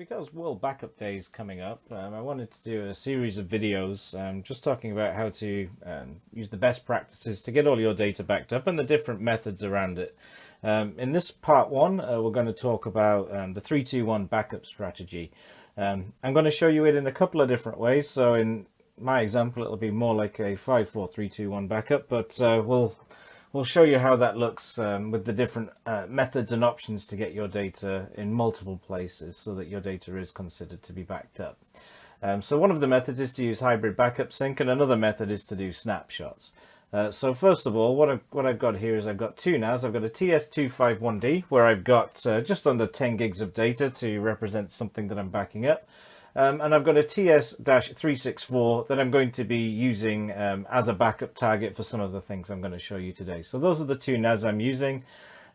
Because World Backup Day is coming up, I wanted to do a series of videos just talking about how to use the best practices to get all your data backed up and the different methods around it. In this part one, we're going to talk about the 3-2-1 backup strategy. I'm going to show you it in a couple of different ways. So in my example, it'll be more like a 5-4-3-2-1 backup, but we'll show you how that looks with the different methods and options to get your data in multiple places so that your data is considered to be backed up. So one of the methods is to use hybrid backup sync, and another method is to do snapshots. So first of all, what I've got here is I've got two NAS. I've got a TS251D where I've got just under 10 gigs of data to represent something that I'm backing up. And I've got a TS-364 that I'm going to be using as a backup target for some of the things I'm going to show you today. So those are the two NAS I'm using.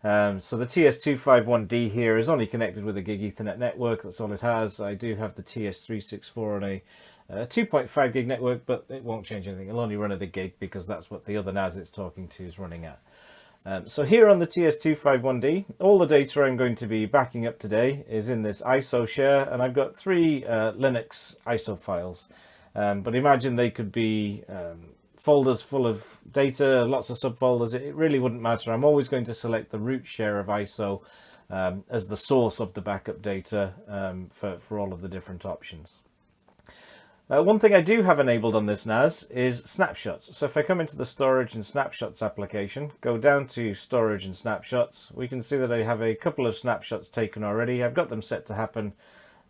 So the TS251D here is only connected with a gig Ethernet network. That's all it has. I do have the TS-364 on a 2.5 gig network, but it won't change anything. It'll only run at a gig because that's what the other NAS it's talking to is running at. So here on the TS251D, all the data I'm going to be backing up today is in this ISO share, and I've got three Linux ISO files. But imagine they could be folders full of data, lots of subfolders. It really wouldn't matter. I'm always going to select the root share of ISO as the source of the backup data for all of the different options. One thing I do have enabled on this NAS is snapshots. So if I come into the storage and snapshots application, go down to storage and snapshots, we can see that I have a couple of snapshots taken already. I've got them set to happen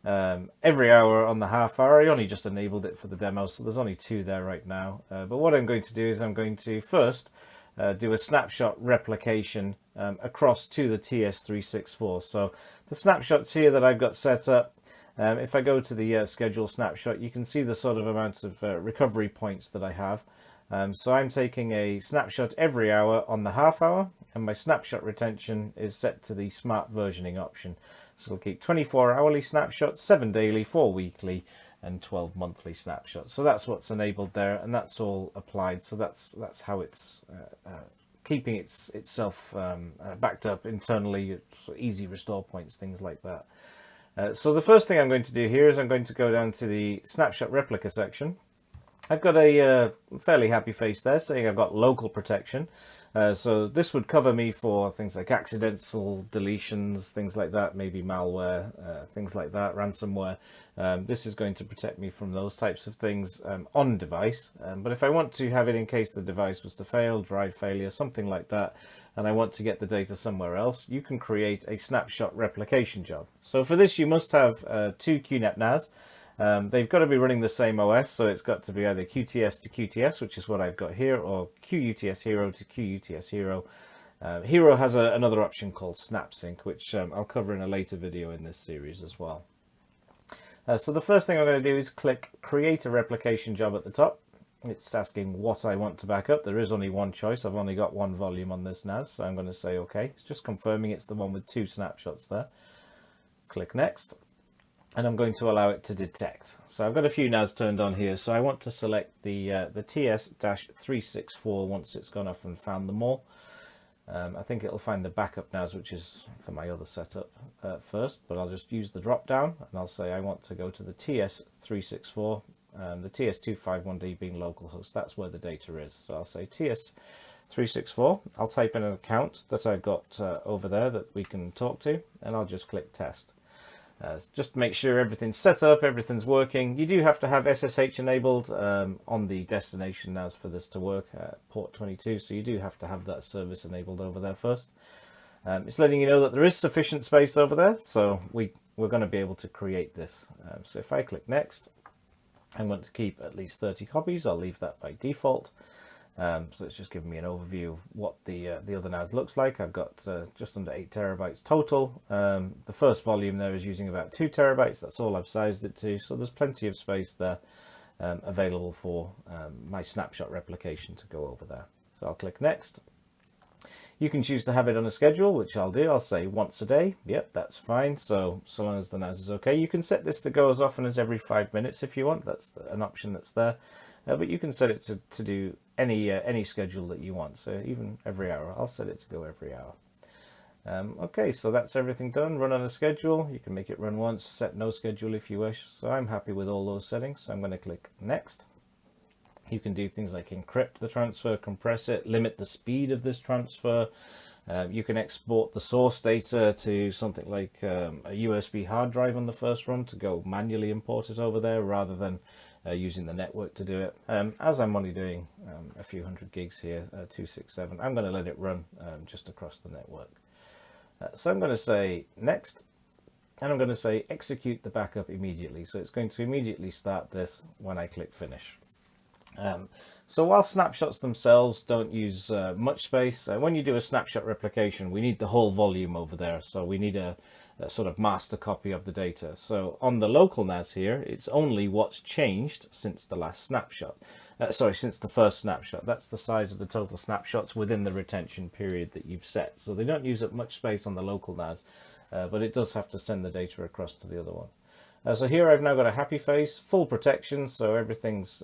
every hour on the half hour. I only just enabled it for the demo, so there's only two there right now. But what I'm going to do is I'm going to first do a snapshot replication across to the TS364. So the snapshots here that I've got set up, if I go to the schedule snapshot, you can see the sort of amount of recovery points that I have. So I'm taking a snapshot every hour on the half hour, and my snapshot retention is set to the smart versioning option. So we'll keep 24 hourly snapshots, 7 daily, 4 weekly, and 12 monthly snapshots. So that's what's enabled there, and that's all applied. So that's how it's keeping itself backed up internally, easy restore points, things like that. So the first thing I'm going to do here is I'm going to go down to the snapshot replica section. I've got a fairly happy face there saying I've got local protection. So this would cover me for things like accidental deletions, things like that, maybe malware, things like that, ransomware. This is going to protect me from those types of things on device. But if I want to have it in case the device was to fail, drive failure, something like that, and I want to get the data somewhere else, you can create a snapshot replication job. So for this, you must have two QNAP NAS. They've got to be running the same OS, so it's got to be either QTS to QTS, which is what I've got here, or QUTS Hero to QUTS Hero. Hero has another option called SnapSync, which I'll cover in a later video in this series as well. So the first thing I'm going to do is click Create a Replication Job at the top. It's asking what I want to back up. There is only one choice. I've only got one volume on this NAS, so I'm going to say OK. It's just confirming it's the one with two snapshots there. Click Next. And I'm going to allow it to detect. So I've got a few NAS turned on here, so I want to select the TS-364 once it's gone off and found them all. I think it'll find the backup NAS, which is for my other setup first, but I'll just use the drop down and I'll say I want to go to the TS-364, the TS251D being localhost. That's where the data is. So I'll say TS-364. I'll type in an account that I've got over there that we can talk to, and I'll just click Test. Just to make sure everything's set up, everything's working. You do have to have SSH enabled on the destination NAS for this to work, port 22, so you do have to have that service enabled over there first. It's letting you know that there is sufficient space over there, so we're going to be able to create this. So if I click Next, I want to keep at least 30 copies. I'll leave that by default. So it's just giving me an overview of what the other NAS looks like. I've got just under 8 terabytes total. The first volume there is using about 2 terabytes. That's all I've sized it to. So there's plenty of space there available for my snapshot replication to go over there. So I'll click Next. You can choose to have it on a schedule, which I'll do. I'll say once a day. Yep, that's fine. So long as the NAS is okay. You can set this to go as often as every 5 minutes if you want. That's an option that's there. But you can set it to do any schedule that you want. So even every hour. I'll set it to go every hour. Okay, so that's everything done. Run on a schedule. You can make it run once, set no schedule if you wish. So I'm happy with all those settings. So I'm going to click next. You can do things like encrypt the transfer, compress it, limit the speed of this transfer. You can export the source data to something like a USB hard drive on the first run to go manually import it over there rather than using the network to do it. As I'm only doing a few hundred gigs here, 267, I'm going to let it run just across the network. So I'm going to say next, and I'm going to say execute the backup immediately. So it's going to immediately start this when I click finish. So while snapshots themselves don't use much space, when you do a snapshot replication, we need the whole volume over there. So we need a sort of master copy of the data. So on the local NAS here, it's only what's changed since the last snapshot. Since the first snapshot. That's the size of the total snapshots within the retention period that you've set. So they don't use up much space on the local NAS, but it does have to send the data across to the other one. So here I've now got a happy face, full protection, so everything's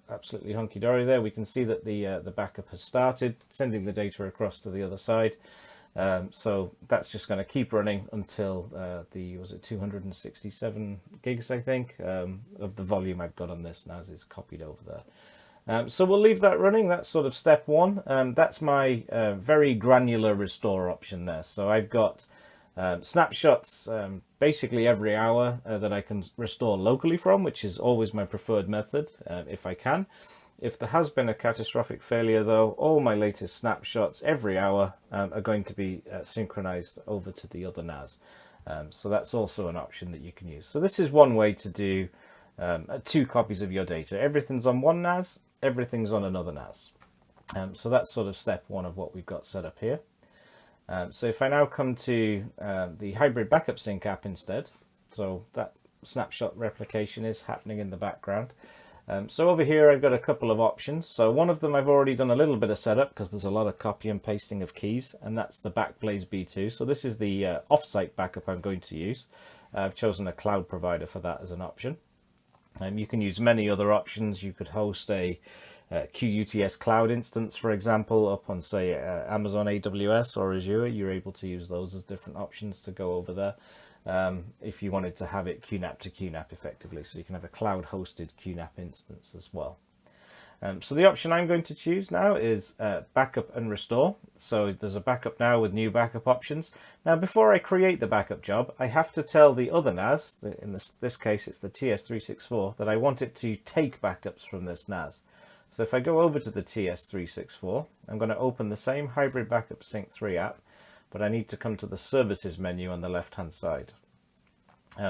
absolutely hunky-dory there. We can see that the backup has started, sending the data across to the other side. So that's just going to keep running until was it 267 gigs, I think, of the volume I've got on this NAS is copied over there. So we'll leave that running. That's sort of step one. That's my very granular restore option there. So I've got snapshots basically every hour that I can restore locally from, which is always my preferred method if I can. If there has been a catastrophic failure though, all my latest snapshots every hour are going to be synchronized over to the other NAS. So that's also an option that you can use. So this is one way to do 2 copies of your data. Everything's on one NAS, everything's on another NAS. So that's sort of step one of what we've got set up here. So if I now come to the hybrid backup sync app instead, so that snapshot replication is happening in the background. So over here I've got a couple of options. So one of them I've already done a little bit of setup because there's a lot of copy and pasting of keys, and that's the Backblaze B2. So this is the offsite backup I'm going to use. I've chosen a cloud provider for that as an option. You can use many other options. You could host a QUTS cloud instance, for example, up on, say, Amazon AWS or Azure. You're able to use those as different options to go over there if you wanted to have it QNAP to QNAP effectively. So you can have a cloud-hosted QNAP instance as well. So the option I'm going to choose now is backup and restore. So there's a backup now with new backup options. Now before I create the backup job, I have to tell the other NAS, in this case it's the TS364, that I want it to take backups from this NAS. So if I go over to the TS364, I'm going to open the same Hybrid Backup Sync 3 app, but I need to come to the Services menu on the left-hand side.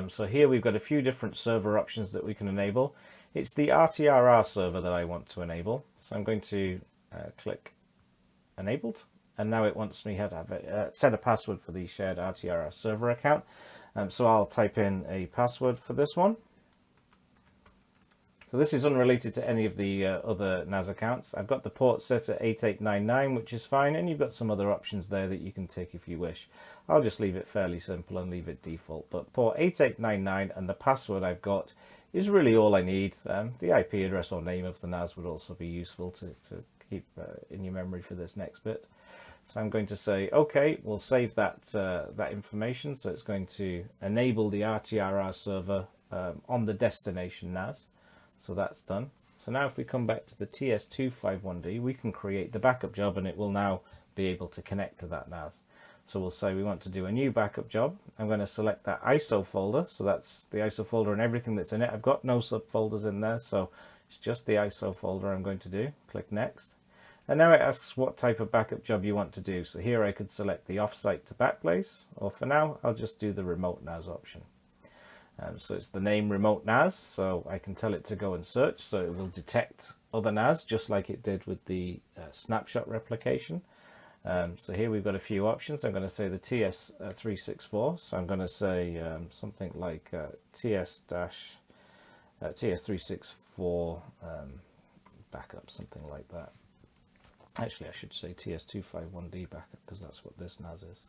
So here we've got a few different server options that we can enable. It's the RTRR server that I want to enable. So I'm going to click Enabled, and now it wants me to have set a password for the shared RTRR server account. So I'll type in a password for this one. So this is unrelated to any of the other NAS accounts. I've got the port set at 8899, which is fine, and you've got some other options there that you can take if you wish. I'll just leave it fairly simple and leave it default. But port 8899 and the password I've got is really all I need. The IP address or name of the NAS would also be useful to keep in your memory for this next bit. So I'm going to say, okay, we'll save that, that information. So it's going to enable the RTRR server on the destination NAS. So that's done. So now if we come back to the TS251D, we can create the backup job and it will now be able to connect to that NAS. So we'll say we want to do a new backup job. I'm going to select that ISO folder. So that's the ISO folder and everything that's in it. I've got no subfolders in there, so it's just the ISO folder I'm going to do. Click Next. And now it asks what type of backup job you want to do. So here I could select the offsite to Backblaze, or for now, I'll just do the remote NAS option. So it's the name remote NAS, so I can tell it to go and search, so it will detect other NAS just like it did with the snapshot replication. So here we've got a few options. I'm going to say the TS364, so I'm going to say something like TS364 backup, something like that. Actually, I should say TS251D backup because that's what this NAS is.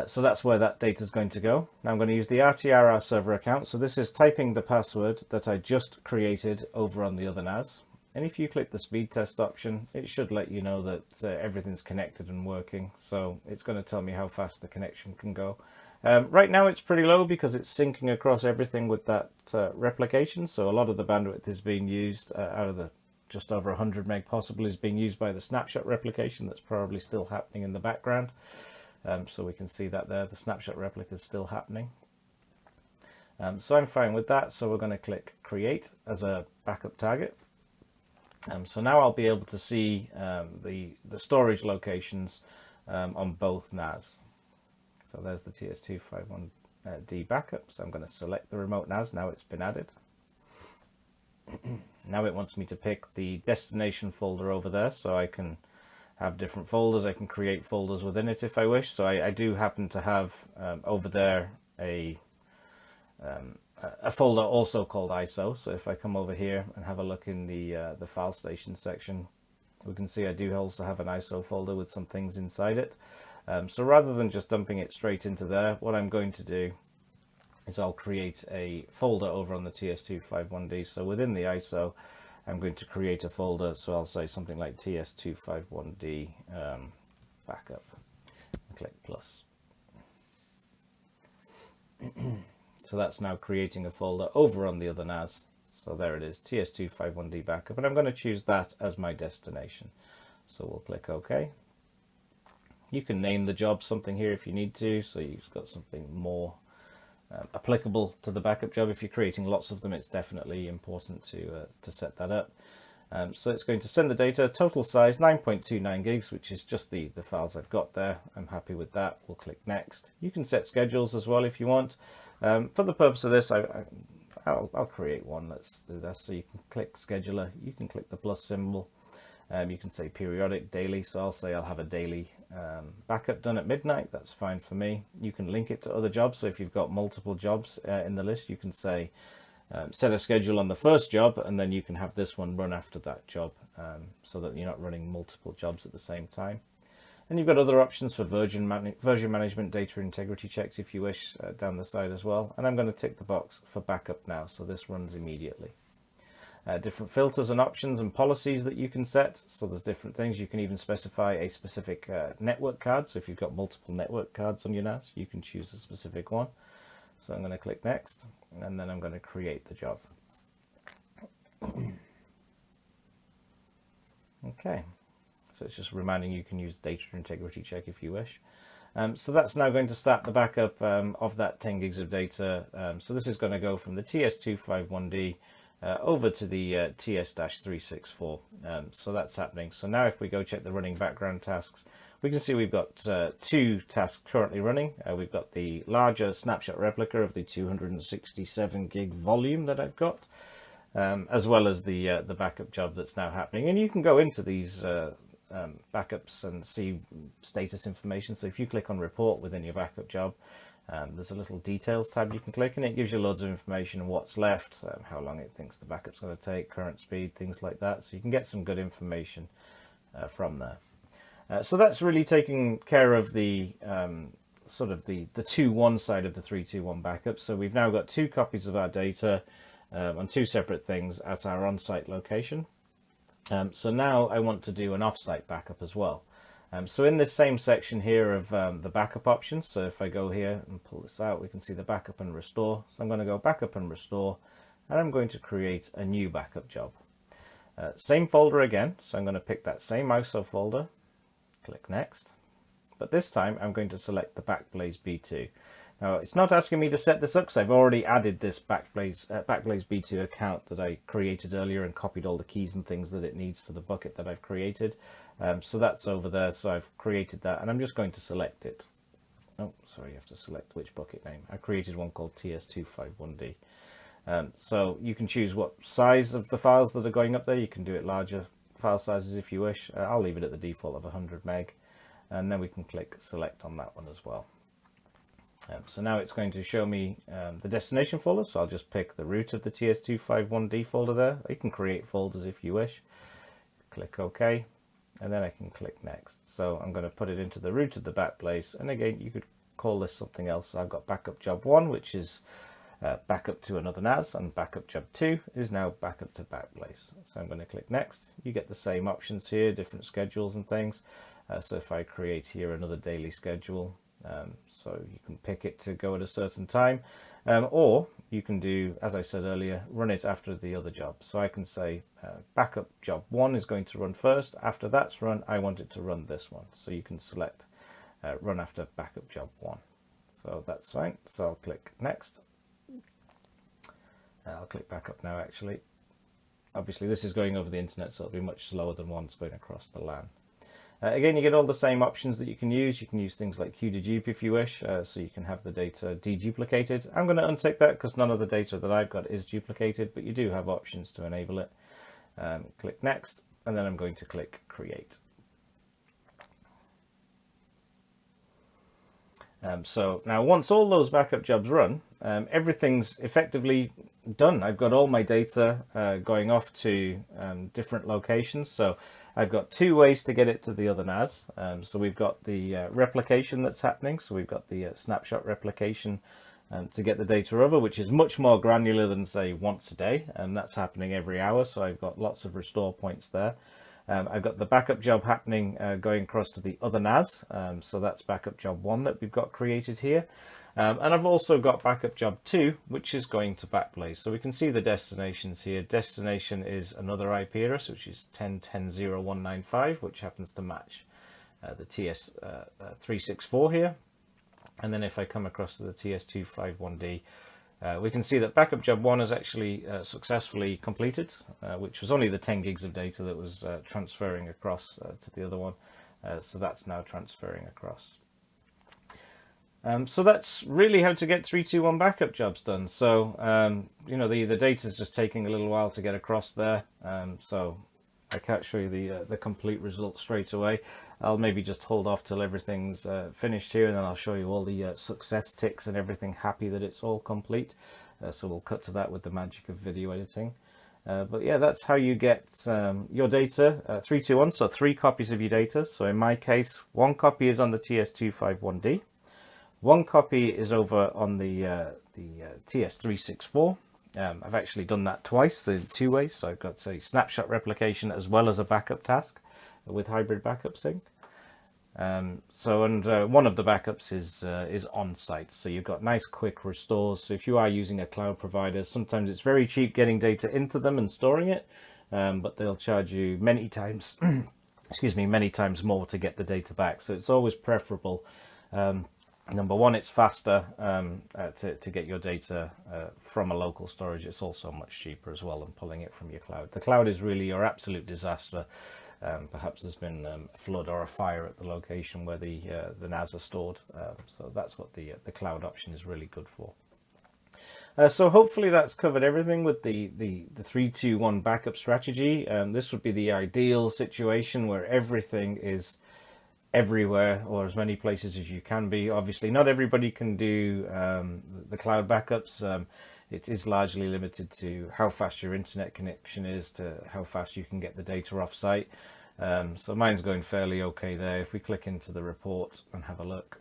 So that's where that data is going to go. Now I'm going to use the RTRR server account. So this is typing the password that I just created over on the other NAS. And if you click the speed test option, it should let you know that everything's connected and working. So it's going to tell me how fast the connection can go. Right now it's pretty low because it's syncing across everything with that replication. So a lot of the bandwidth is being used out of the just over 100 meg possible is being used by the snapshot replication that's probably still happening in the background. So we can see that there, the snapshot replica is still happening. So I'm fine with that. So we're going to click create as a backup target. So now I'll be able to see the storage locations on both NAS. So there's the TS251D backup. So I'm going to select the remote NAS. Now it's been added. Now it wants me to pick the destination folder over there, so I can have different folders. I can create folders within it if I wish. So I do happen to have over there a folder also called ISO. So if I come over here and have a look in the file station section, we can see I do also have an ISO folder with some things inside it. So rather than just dumping it straight into there, what I'm going to do is I'll create a folder over on the TS251D. So within the ISO, I'm going to create a folder. So I'll say something like TS251D backup. Click plus. So that's now creating a folder over on the other NAS. So there it is, TS251D backup. And I'm going to choose that as my destination. So we'll click OK. You can name the job something here if you need to. So you've got something more applicable to the backup job. If you're creating lots of them, it's definitely important to set that up. So it's going to send the data, total size 9.29 gigs, which is just the files I've got there. I'm happy with that. We'll click next. You can set schedules as well if you want. For the purpose of this, I'll create one. Let's do this. So you can click scheduler, you can click the plus symbol. You can say periodic, daily. So I'll say I'll have a daily backup done at midnight. That's fine for me. You can link it to other jobs. So if you've got multiple jobs in the list, you can say set a schedule on the first job, and then you can have this one run after that job, so that you're not running multiple jobs at the same time. And you've got other options for version management, data integrity checks if you wish down the side as well. And I'm going to tick the box for backup now. So this runs immediately. Different filters and options and policies that you can set. So there's different things. You can even specify a specific network card. So if you've got multiple network cards on your NAS, you can choose a specific one. So I'm going to click next, and then I'm going to create the job. Okay. So it's just reminding you can use data integrity check if you wish. So that's now going to start the backup of that 10 gigs of data. So this is going to go from the TS251D over to the TS-364. So that's happening. So now if we go check the running background tasks, we can see we've got two tasks currently running. We've got the larger snapshot replica of the 267 gig volume that I've got, as well as the backup job that's now happening. And you can go into these backups and see status information. So if you click on report within your backup job, there's a little details tab you can click, and it gives you loads of information on what's left, how long it thinks the backup's going to take, current speed, things like that. So you can get some good information from there. So that's really taking care of the sort of the 2.1 side of the 3.2.1 backup. So we've now got two copies of our data on two separate things at our on-site location. So now I want to do an off-site backup as well. So in this same section here of the backup options, so if I go here and pull this out, we can see the backup and restore. So I'm going to go backup and restore, and I'm going to create a new backup job. Same folder again, so I'm going to pick that same ISO folder, click next, but this time I'm going to select the Backblaze B2. Now it's not asking me to set this up because I've already added this Backblaze B2 account that I created earlier and copied all the keys and things that it needs for the bucket that I've created. So that's over there, so I've created that, and I'm just going to select it. Oh, sorry, you have to select which bucket name. I created one called TS251D. So you can choose what size of the files that are going up there. You can do it larger file sizes if you wish. I'll leave it at the default of 100 meg, and then we can click select on that one as well. So now it's going to show me the destination folder, so I'll just pick the root of the TS251D folder there. You can create folders if you wish. Click OK, and then I can click next. So I'm going to put it into the root of the Backblaze, and again you could call this something else. I've got backup job 1, which is backup to another NAS, and backup job 2 is now backup to Backblaze. So I'm going to click next. You get the same options here, different schedules and things. So if I create here another daily schedule, so you can pick it to go at a certain time, or you can do, as I said earlier, run it after the other job. So I can say backup job 1 is going to run first. After that's run, I want it to run this one. So you can select run after backup job 1. So that's fine. So I'll click next. I'll click backup now actually. Obviously this is going over the internet, so it'll be much slower than one that's going across the LAN. Again, you get all the same options that you can use. You can use things like QDedup if you wish, so you can have the data deduplicated. I'm going to untick that because none of the data that I've got is duplicated, but you do have options to enable it. Click next, and then I'm going to click create. So now once all those backup jobs run, everything's effectively done. I've got all my data going off to different locations. So I've got 2 ways to get it to the other NAS. So we've got the replication that's happening. So we've got the snapshot replication to get the data over, which is much more granular than say once a day. And that's happening every hour. So I've got lots of restore points there. I've got the backup job happening going across to the other NAS. So that's backup job 1 that we've got created here. And I've also got backup job 2, which is going to Backblaze. So we can see the destinations here. Destination is another IP address, which is 10.10.0.195, which happens to match the TS364 here. And then if I come across to the TS251D, we can see that backup job 1 is actually successfully completed, which was only the 10 gigs of data that was transferring across to the other one. So that's now transferring across. So that's really how to get 321 backup jobs done. So, you know, the data is just taking a little while to get across there. So I can't show you the complete result straight away. I'll maybe just hold off till everything's finished here, and then I'll show you all the success ticks and everything, happy that it's all complete. So we'll cut to that with the magic of video editing. But yeah, that's how you get your data, 321, so 3 copies of your data. So in my case, 1 copy is on the TS251D. 1 copy is over on the TS364. I've actually done that twice in 2 ways. So I've got a snapshot replication as well as a backup task with hybrid backup sync. One of the backups is on site, so you've got nice quick restores. So if you are using a cloud provider, sometimes it's very cheap getting data into them and storing it, but they'll charge you many times, many times more to get the data back. So it's always preferable. Number one, it's faster to get your data from a local storage. It's also much cheaper as well than pulling it from your cloud. The cloud is really your absolute disaster. Perhaps there's been a flood or a fire at the location where the NAS are stored. So that's what the cloud option is really good for. So hopefully that's covered everything with the 3-2-1 backup strategy. This would be the ideal situation where everything is everywhere, or as many places as you can be. Obviously not everybody can do the cloud backups. It is largely limited to how fast your internet connection is, to how fast you can get the data off site. So mine's going fairly okay there. If we click into the report and have a look,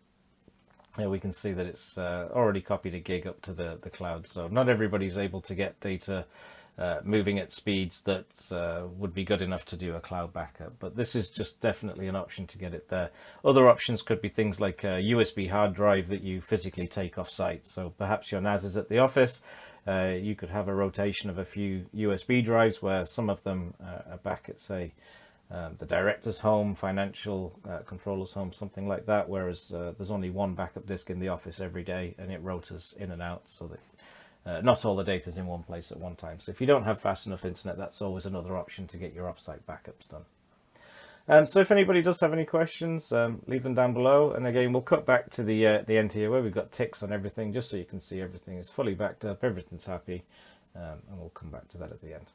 we can see that it's already copied a gig up to the cloud. So not everybody's able to get data moving at speeds that would be good enough to do a cloud backup, but this is just definitely an option to get it there. Other options could be things like a USB hard drive that you physically take off site. So perhaps your NAS is at the office, you could have a rotation of a few USB drives where some of them are back at, say, the director's home, financial controller's home, something like that, whereas there's only one backup disk in the office every day and it rotates in and out so that not all the data is in one place at one time. So if you don't have fast enough internet, that's always another option to get your offsite backups done. So if anybody does have any questions, leave them down below. And again, we'll cut back to the end here where we've got ticks on everything, just so you can see everything is fully backed up, everything's happy, and we'll come back to that at the end.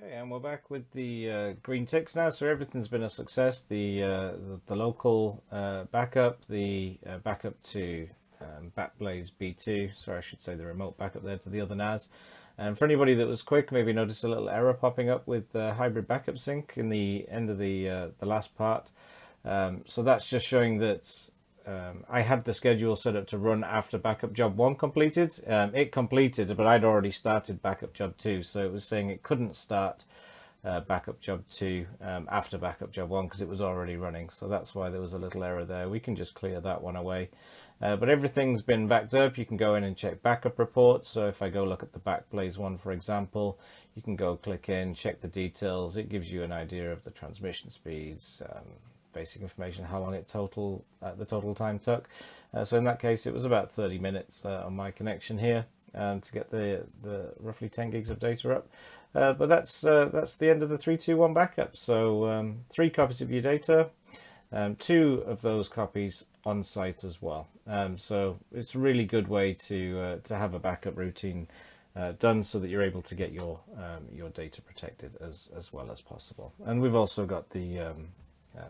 Okay, and we're back with the green ticks now. So everything's been a success. The local backup, the backup to Backblaze B2, sorry, I should say the remote backup there to the other NAS. And for anybody that was quick, maybe noticed a little error popping up with hybrid backup sync in the end of the last part. So that's just showing that I had the schedule set up to run after backup job 1 completed. It completed, but I'd already started backup job 2, so it was saying it couldn't start backup job 2 after backup job 1 because it was already running. So that's why there was a little error there. We can just clear that one away. But everything's been backed up. You can go in and check backup reports. So if I go look at the Backblaze one, for example, you can go click in, check the details. It gives you an idea of the transmission speeds, basic information, how long the total time took. So in that case, it was about 30 minutes on my connection here to get the roughly 10 gigs of data up. But that's the end of the 3-2-1 backup. So 3 copies of your data, 2 of those copies on site as well. So it's a really good way to have a backup routine done so that you're able to get your data protected as well as possible. And we've also got the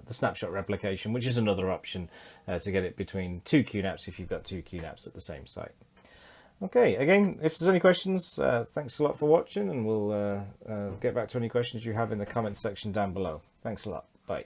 snapshot replication, which is another option to get it between 2 QNAPs if you've got 2 QNAPs at the same site. Okay, again, if there's any questions, thanks a lot for watching, and we'll get back to any questions you have in the comments section down below. Thanks a lot. Bye.